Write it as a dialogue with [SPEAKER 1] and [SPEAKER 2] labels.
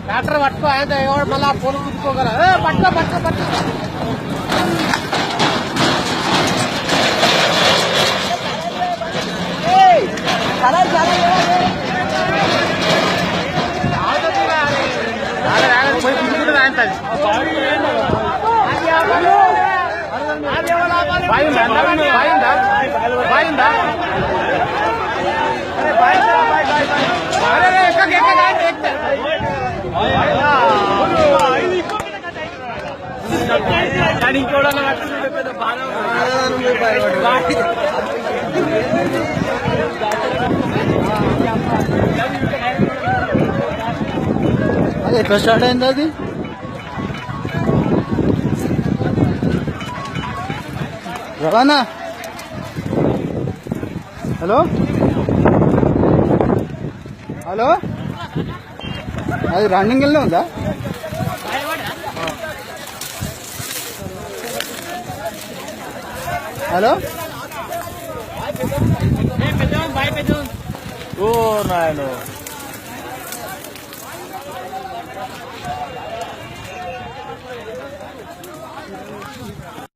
[SPEAKER 1] tractor పట్టుకో ఆయన ఎవడు మళ్ళీ పొలం కుట్టుకోగల పట్టుకో పట్టుకో పట్టుకో పోయి కుట్టుకుంటుంది ఆయన బాయిందా అది ఎట్లా స్టార్ట్ అయింది అది రవాణా హలో హలో అది రన్నింగ్ వెళ్ళే ఉందా హలో ఓ నాయన